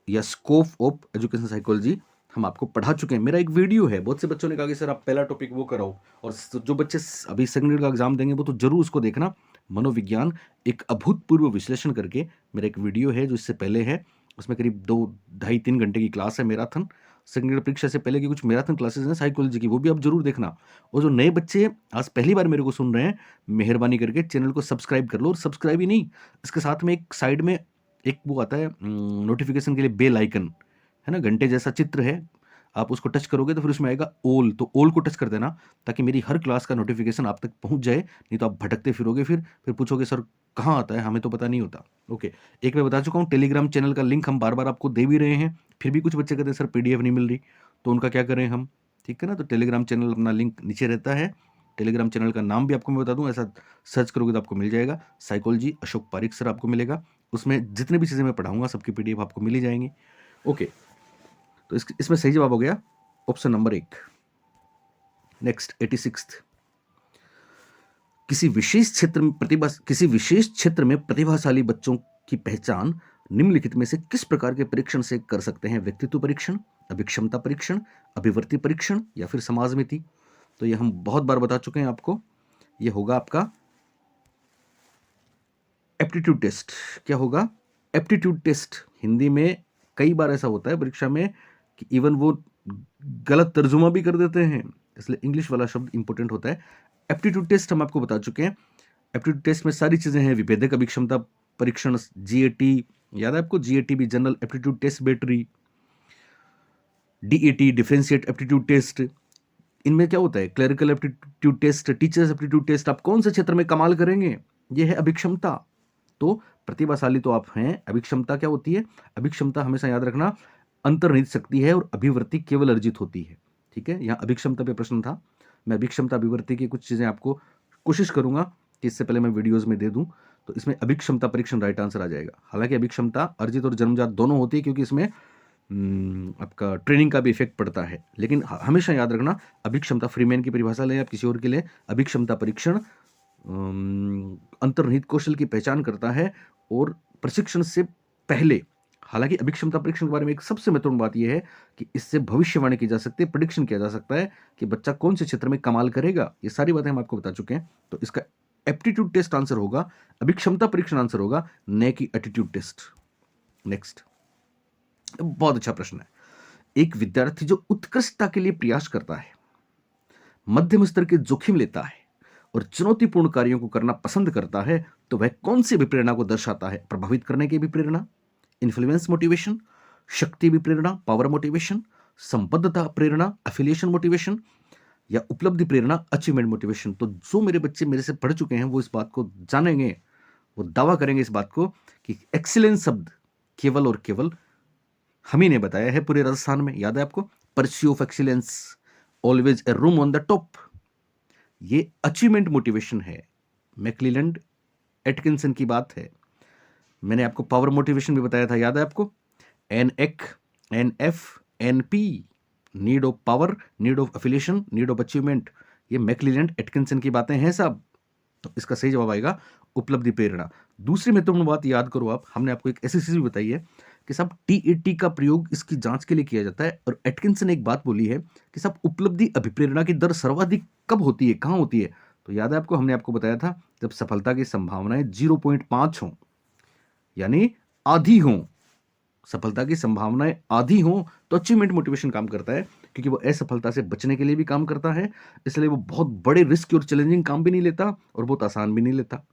या स्कोप ऑफ एजुकेशन साइकोलॉजी हम आपको पढ़ा चुके हैं। मेरा एक वीडियो है, बहुत से बच्चों ने कहा कि सर आप पहला टॉपिक वो कराओ, और जो बच्चे अभी सेकंड ग्रेड का एग्जाम देंगे वो तो जरूर उसको देखना। मनोविज्ञान एक अभूतपूर्व विश्लेषण करके मेरा एक वीडियो है जो इससे पहले है, उसमें करीब 2-2.5-3 घंटे की क्लास है, मैराथन। सेकंड ग्रेड परीक्षा से पहले की कुछ मैराथन क्लासेस हैं साइकोलॉजी की, वो भी आप जरूर देखना। और जो नए बच्चे आज पहली बार मेरे को सुन रहे हैं, मेहरबानी करके चैनल को सब्सक्राइब कर लो, और सब्सक्राइब ही नहीं, इसके साथ में एक साइड में एक वो आता है नोटिफिकेशन के लिए बेल आइकन, है ना, घंटे जैसा चित्र है, आप उसको टच करोगे तो फिर उसमें आएगा ऑल, तो ऑल को टच कर देना ताकि मेरी हर क्लास का नोटिफिकेशन आप तक पहुंच जाए, नहीं तो आप भटकते फिरोगे, फिर पूछोगे सर कहाँ आता है, हमें तो पता नहीं होता। ओके, एक मैं बता चुका हूँ, टेलीग्राम चैनल का लिंक हम बार बार आपको दे भी रहे हैं, फिर भी कुछ बच्चे कहते हैं सर PDF नहीं मिल रही, तो उनका क्या करें हम, ठीक है ना। तो टेलीग्राम चैनल अपना लिंक नीचे रहता है, टेलीग्राम चैनल का नाम भी आपको मैं बता दूं, ऐसा सर्च करोगे तो आपको मिल जाएगा, साइकोलॉजी अशोक पारिक सर आपको मिलेगा, उसमें जितने भी चीज़ें मैं पढ़ाऊंगा सबकी PDF आपको मिल ही जाएंगी। ओके, तो इसमें सही जवाब हो गया ऑप्शन नंबर 1। नेक्स्ट 86th, किसी विशेष क्षेत्र में प्रतिभाशाली बच्चों की पहचान निम्नलिखित में से किस प्रकार के परीक्षण से कर सकते हैं? व्यक्तित्व परीक्षण, अभिक्षमता परीक्षण, अभिवृत्ति परीक्षण या फिर समाजमिति। तो ये हम बहुत बार बता चुके हैं आपको, ये होगा आपका एप्टीट्यूड टेस्ट। क्या होगा? Aptitude test. हिंदी में कई बार ऐसा होता है परीक्षा में कि इवन वो गलत तर्जुमा भी कर देते हैं, इसलिए इंग्लिश वाला शब्द इंपॉर्टेंट होता है। एप्टीट्यूड टेस्ट हम आपको बता चुके हैं। एप्टीट्यूड टेस्ट में सारी चीजें हैं, विभेदक अभिक्षमता परीक्षण, GAT याद है आपको, GAT भी general aptitude test battery, DAT differentiate aptitude test. इनमें क्या होता है? Clerical aptitude test, teachers aptitude test. आप कौन से क्षेत्र में कमाल करेंगे, ये है अभिक्षमता। तो प्रतिभाशाली तो आप हैं, अभिक्षमता क्या होती है? अभिक्षमता हमेशा याद रखना अंतर्निहित शक्ति है और अभिवृत्ति केवल अर्जित होती है, ठीक है। यहाँ अभिक्षमता पे प्रश्न था, मैं अभिक्षमता अभिवृत्ति की कुछ चीजें आपको कोशिश करूंगा कि इससे पहले मैं वीडियोस में दे दूं, तो इसमें अभिक्षमता परीक्षण राइट आंसर आ जाएगा। हालांकि अभिक्षमता अर्जित और जन्मजात दोनों होती है, क्योंकि इसमें आपका ट्रेनिंग का भी इफेक्ट पड़ता है, लेकिन हमेशा याद रखना अभिक्षमता, फ्रीमैन की परिभाषा लें आप किसी और के लिए, अभिक्षमता परीक्षण अंतर्निहित कौशल की पहचान करता है और प्रशिक्षण से पहले। हालांकि अभिक्षमता परीक्षण के बारे में एक सबसे महत्वपूर्ण बात यह है कि इससे भविष्यवाणी की जा सकती है, प्रेडिक्शन किया जा सकता है कि बच्चा कौन से क्षेत्र में कमाल करेगा। ये सारी बातें हम आपको बता चुके हैं। तो इसका एप्टीट्यूड टेस्ट आंसर होगा, अभिक्षमता परीक्षण आंसर होगा, न कि एटीट्यूड टेस्ट। नेक्स्ट, बहुत अच्छा प्रश्न है। एक विद्यार्थी जो उत्कृष्टता के लिए प्रयास करता है, मध्यम स्तर के जोखिम लेता है और चुनौतीपूर्ण कार्यों को करना पसंद करता है, तो वह कौन सी विप्रेरणा को दर्शाता है? प्रभावित करने की विप्रेरणा, इन्फ्लुएंस मोटिवेशन, शक्ति विप्रेरणा, पावर मोटिवेशन, संबद्धता प्रेरणा, एफिलिएशन मोटिवेशन या उपलब्धि प्रेरणा, अचीवमेंट मोटिवेशन। तो जो मेरे बच्चे मेरे से पढ़ चुके हैं वो इस बात को जानेंगे, वो दावा करेंगे इस बात को कि एक्सीलेंस शब्द केवल और केवल हम ही ने बताया है पूरे राजस्थान में। याद है आपको, pursue of excellence, always a room on the top, ये अचीवमेंट मोटिवेशन है, मैक्लिलैंड एटकिंसन की बात है। मैंने आपको पावर मोटिवेशन भी बताया था, याद है आपको, NF NP, need of power, need of affiliation, need of achievement, ये मैक्लिलैंड एटकिंसन की बातें हैं साहब। तो इसका सही जवाब आएगा उपलब्धि प्रेरणा। दूसरी महत्वपूर्ण बात याद करो आप, हमने आपको एक ऐसी चीज भी बताई है कि सब TAT का प्रयोग इसकी जांच के लिए किया जाता है, और एटकिंसन ने एक बात बोली है कि सब उपलब्धि अभिप्रेरणा की दर सर्वाधिक कब होती है, कहां होती है? तो याद है आपको, हमने आपको बताया था जब सफलता की संभावनाएं 0.5 हो, यानी आधी हो, सफलता की संभावनाएं आधी हो, तो अचीवमेंट मोटिवेशन काम करता है, क्योंकि वो असफलता से बचने के लिए भी काम करता है, इसलिए वो बहुत बड़े रिस्क और चैलेंजिंग काम भी नहीं लेता और बहुत आसान भी नहीं लेता,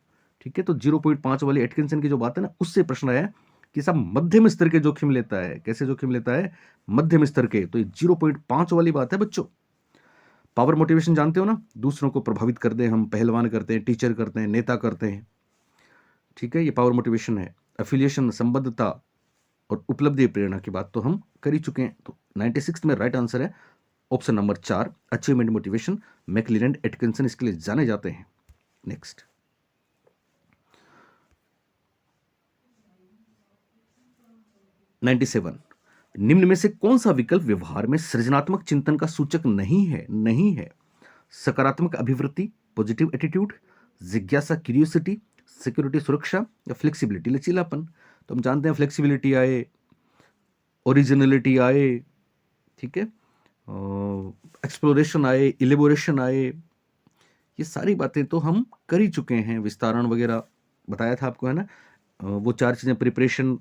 ठीक है। तो 0.5 वाली एटकिंसन की जो बात है ना, उससे प्रश्न आया कि सब मध्यम स्तर के जोखिम लेता है। कैसे जोखिम लेता है? मध्यम स्तर के। तो ये 0.5 वाली बात है बच्चों। पावर मोटिवेशन जानते हो ना, दूसरों को प्रभावित कर दे, हम पहलवान करते हैं, टीचर करते हैं, नेता करते हैं, ठीक है, ये पावर मोटिवेशन है। एफिलिएशन, संबद्धता और उपलब्धि प्रेरणा की बात तो हम कर ही चुके हैं। तो 96 में राइट आंसर है option number 4, achievement motivation. McClelland Atkinson इसके लिए जाने जाते हैं। नेक्स्ट, 97, निम्न में से कौन सा विकल्प व्यवहार में सृजनात्मक चिंतन का सूचक नहीं है? नहीं है। सकारात्मक अभिवृत्ति, पॉजिटिव एटीट्यूड, जिज्ञासा क्यूरियोसिटी, सिक्योरिटी सुरक्षा या फ्लेक्सिबिलिटी लचीलापन। तो हम जानते हैं फ्लेक्सिबिलिटी आए, ओरिजिनलिटी आए, ठीक है, एक्सप्लोरेशन आए, इलेबोरेशन आए, ये सारी बातें तो हम कर ही चुके हैं, विस्तारण वगैरह बताया था आपको, है ना। वो 4 चीजें, प्रिपरेशन,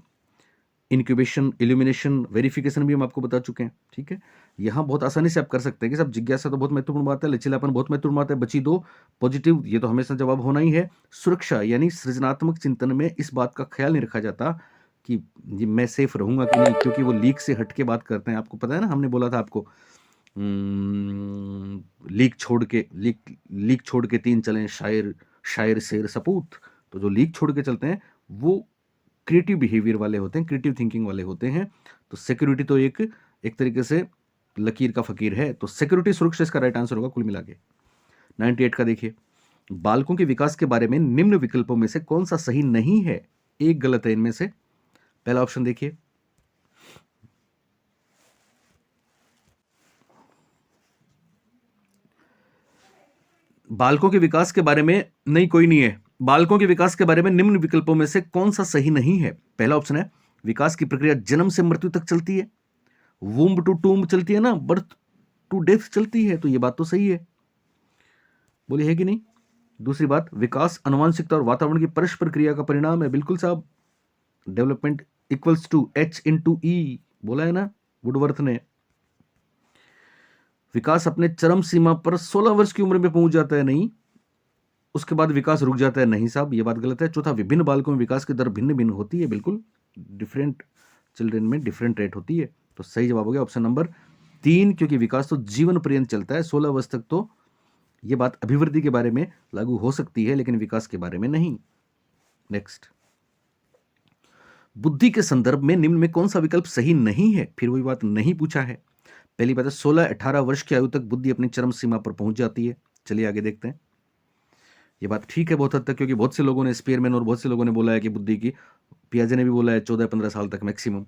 इंक्यूबेशन, इल्यूमिनेशन, वेरिफिकेशन भी हम आपको बता चुके हैं, ठीक है। यहाँ बहुत आसानी से आप कर सकते हैं कि सब जिज्ञासा तो बहुत महत्वपूर्ण बात है, लचीलापन बहुत महत्वपूर्ण बात है, बची 2, पॉजिटिव, ये तो हमेशा जवाब होना ही है। सुरक्षा यानी सृजनात्मक चिंतन में इस बात का ख्याल नहीं रखा जाता कि ये मैं सेफ रहूंगा कि नहीं, क्योंकि वो लीक से हट के बात करते हैं। आपको पता है ना, हमने बोला था आपको लीक छोड़ के तीन चलें, शायर शायर शेर सपूत। तो जो लीक छोड़ के चलते हैं वो क्रिएटिव बिहेवियर वाले होते हैं, क्रिएटिव थिंकिंग वाले होते हैं। तो सिक्योरिटी तो एक तरीके से लकीर का फकीर है। तो सिक्योरिटी सुरक्षा इसका राइट आंसर होगा कुल मिला के। 98 का देखिए, बालकों के विकास के बारे में निम्न विकल्पों में से कौन सा सही नहीं है? एक गलत है इनमें से। पहला ऑप्शन देखिए, बालकों के विकास के बारे में नहीं, कोई नहीं है। बालकों के विकास के बारे में निम्न विकल्पों में से कौन सा सही नहीं है? पहला ऑप्शन है, विकास की प्रक्रिया जन्म से मृत्यु तक चलती है, वूम्ब टू टूम्ब चलती है ना, बर्थ टू डेथ चलती है। तो ये बात तो सही है, बोलिए है कि नहीं? दूसरी बात, विकास आनुवंशिकता और वातावरण की परस्पर क्रिया का परिणाम है। बिल्कुल साहब, डेवलपमेंट इक्वल्स टू H/E बोला है ना वुडवर्थ ने। विकास अपने चरम सीमा पर 16 वर्ष की उम्र में पहुंच जाता है, नहीं, उसके बाद विकास रुक जाता है, नहीं साहब, ये बात गलत है। चौथा, विभिन्न बालकों में विकास की दर भिन्न भिन्न होती है। बिल्कुल, डिफरेंट चिल्ड्रन में डिफरेंट रेट होती है। तो सही जवाब हो गया ऑप्शन नंबर 3, क्योंकि विकास तो जीवन पर्यंत चलता है। 16 वर्ष तक तो ये बात अभिवृद्धि के बारे में लागू हो सकती है, लेकिन विकास के बारे में नहीं। नेक्स्ट, बुद्धि के संदर्भ में निम्न में कौन सा विकल्प सही नहीं है? फिर वही बात, नहीं पूछा है। पहली बात है, 16-18 वर्ष की आयु तक बुद्धि अपनी चरम सीमा पर पहुंच जाती है। चलिए आगे देखते हैं। ये बात ठीक है बहुत हद तक, क्योंकि बहुत से लोगों ने, स्पीयरमैन और बहुत से लोगों ने बोला है कि बुद्धि की, पियाजे ने भी बोला है 14-15 साल तक मैक्सिमम।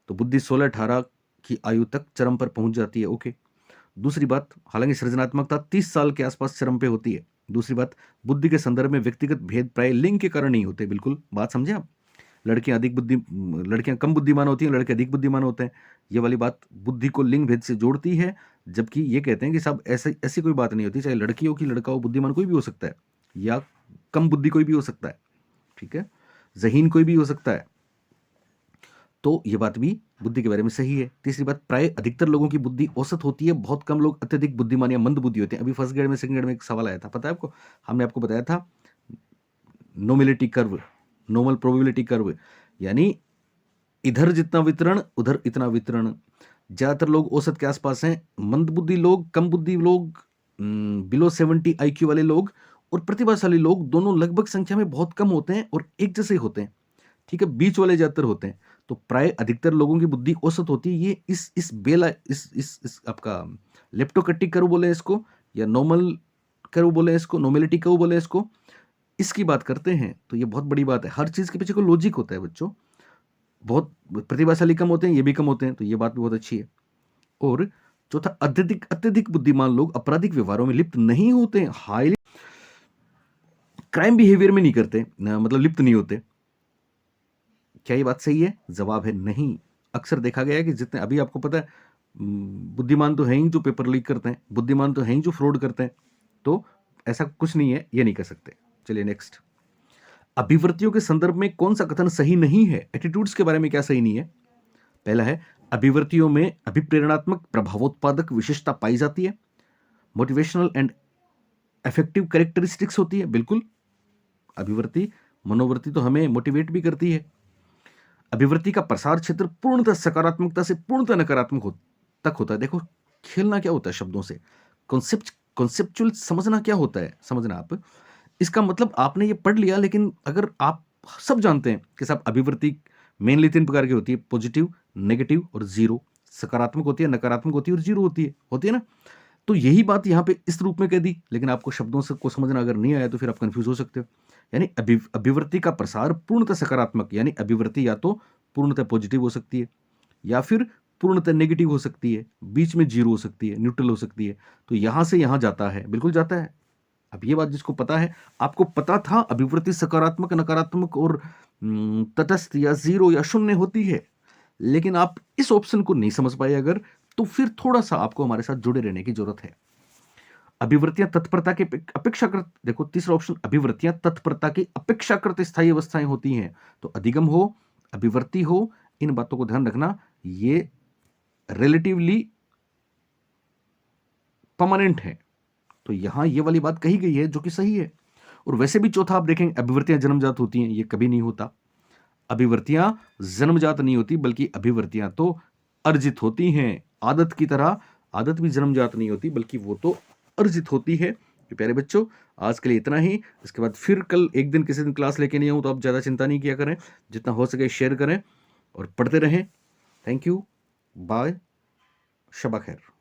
तो बुद्धि 16-18 की आयु तक चरम पर पहुंच जाती है। ओके। दूसरी बात, हालांकि सृजनात्मकता 30 साल के आसपास चरम पे होती है। दूसरी बात, बुद्धि के संदर्भ में व्यक्तिगत भेद प्राय लिंग के कारण नहीं होते। बिल्कुल बात समझे आप? लड़कियां कम बुद्धिमान होती हैं, लड़के अधिक बुद्धिमान होते हैं। ये वाली बात बुद्धि को लिंग भेद से जोड़ती है, जबकि ये कहते हैं कि साहब ऐसी कोई बात नहीं होती, चाहे लड़की हो कि लड़का हो, बुद्धिमान कोई भी हो सकता है, या कम बुद्धि कोई भी हो सकता है, ठीक है, ज़हीन कोई भी हो सकता है। तो ये बात भी बुद्धि के बारे में सही है। तीसरी बात, प्राय अधिकतर लोगों की बुद्धि औसत होती है, बहुत कम लोग अत्यधिक बुद्धिमान या मंद बुद्धि होते हैं। अभी फर्स्ट ग्रेड में, सेकंड ग्रेड में एक सवाल आया था, पता है आपको? हमने आपको बताया था नोमिलिटी कर्व, नॉर्मल प्रोबेबिलिटी कर्व, यानी इधर जितना वितरण उधर इतना वितरण। ज्यादातर लोग औसत के आसपास हैं, मंद बुद्धि लोग, कम बुद्धि लोग, बिलो 70 IQ वाले लोग और प्रतिभाशाली लोग दोनों लगभग संख्या में बहुत कम होते हैं और एक जैसे होते हैं, ठीक है, बीच वाले ज्यादातर होते हैं। तो प्राय अधिकतर लोगों की बुद्धि औसत होती है। ये इस बेला इस आपका लेप्टोकट्टी कर्व बोले इसको, या नॉर्मल कर्व बोले इसको, नॉर्मेलिटी कर्व बोले इसको, इसकी बात करते हैं। तो ये बहुत बड़ी बात है, हर चीज के पीछे कोई लॉजिक होता है बच्चों। बहुत प्रतिभाशाली कम होते हैं, ये भी कम होते हैं, तो ये बात भी बहुत अच्छी है। और चौथा, अत्यधिक अत्यधिक बुद्धिमान लोग आपराधिक व्यवहारों में लिप्त नहीं होते हैं, हाईली क्राइम बिहेवियर में नहीं करते, मतलब लिप्त नहीं होते। क्या ये बात सही है? जवाब है नहीं। अक्सर देखा गया है कि जितने, अभी आपको पता है, बुद्धिमान तो है ही जो पेपर लीक करते हैं, बुद्धिमान तो है ही जो फ्रॉड करते हैं। तो ऐसा कुछ नहीं है, ये नहीं कर सकते। चलिए नेक्स्ट, अभिवृत्तियों के संदर्भ में कौन सा कथन सही नहीं है? एटीट्यूड्स के बारे में क्या सही नहीं है? पहला है, अभिवृत्तियों में अभिप्रेरणात्मक प्रभावोत्पादक विशेषता पाई जाती है, मोटिवेशनल एंड इफेक्टिव कैरेक्टरिस्टिक्स होती है। बिल्कुल, अभिवृत्ति मनोवृत्ति तो हमें मोटिवेट भी करती है। अभिवृत्ति का प्रसार क्षेत्र पूर्णतः सकारात्मकता से पूर्णतः नकारात्मक तक होता है। देखो, खेलना क्या होता है शब्दों से, कॉन्सेप्चुअल समझना क्या होता है, समझना आप, इसका मतलब आपने ये पढ़ लिया, लेकिन अगर आप सब जानते हैं कि साहब अभिवृत्ति मेनली 3 प्रकार की होती है, पॉजिटिव, नेगेटिव और जीरो। सकारात्मक होती है, नकारात्मक होती है और जीरो होती है ना। तो यही बात यहाँ पे इस रूप में कह दी, लेकिन आपको शब्दों से को समझना अगर नहीं आया तो फिर आप कंफ्यूज हो सकते हो। यानी अभिवृत्ति का प्रसार पूर्णतः सकारात्मक, यानी अभिवृत्ति या तो पूर्णतः पॉजिटिव हो सकती है या फिर पूर्णतः नेगेटिव हो सकती है, बीच में जीरो हो सकती है, न्यूट्रल हो सकती है। तो यहां से यहां जाता है, बिल्कुल जाता है। अब ये बात जिसको पता है, आपको पता था अभिवृत्ति सकारात्मक, नकारात्मक और तटस्थ या जीरो या शून्य होती है, लेकिन आप इस ऑप्शन को नहीं समझ पाए अगर, तो फिर थोड़ा सा आपको हमारे साथ जुड़े रहने की जरूरत है। अभिवृत्तियां तत्परता के अपेक्षाकृत, देखो तीसरा ऑप्शन, अभिवृत्तियां तत्परता की अपेक्षाकृत स्थायी अवस्थाएं होती हैं। तो अधिगम हो, अभिवृत्ति हो, इन बातों को ध्यान रखना, ये रिलेटिवली परमानेंट है। तो यहां ये वाली बात कही गई है जो कि सही है। और वैसे भी चौथा आप देखेंगे, अभिवृत्तियां जन्मजात होती हैं, ये कभी नहीं होता। अभिवृत्तियां जन्मजात नहीं होती, बल्कि अभिवृत्तियां तो अर्जित होती हैं। आदत की तरह आदत भी जन्मजात नहीं होती, बल्कि वो तो अर्जित होती है। तो प्यारे बच्चों, आज के लिए इतना ही। इसके बाद फिर कल एक दिन किसी दिन क्लास लेके नहीं आऊँ, तो आप ज़्यादा चिंता नहीं किया करें, जितना हो सके शेयर करें और पढ़ते रहें। थैंक यू, बाय, शबा खैर।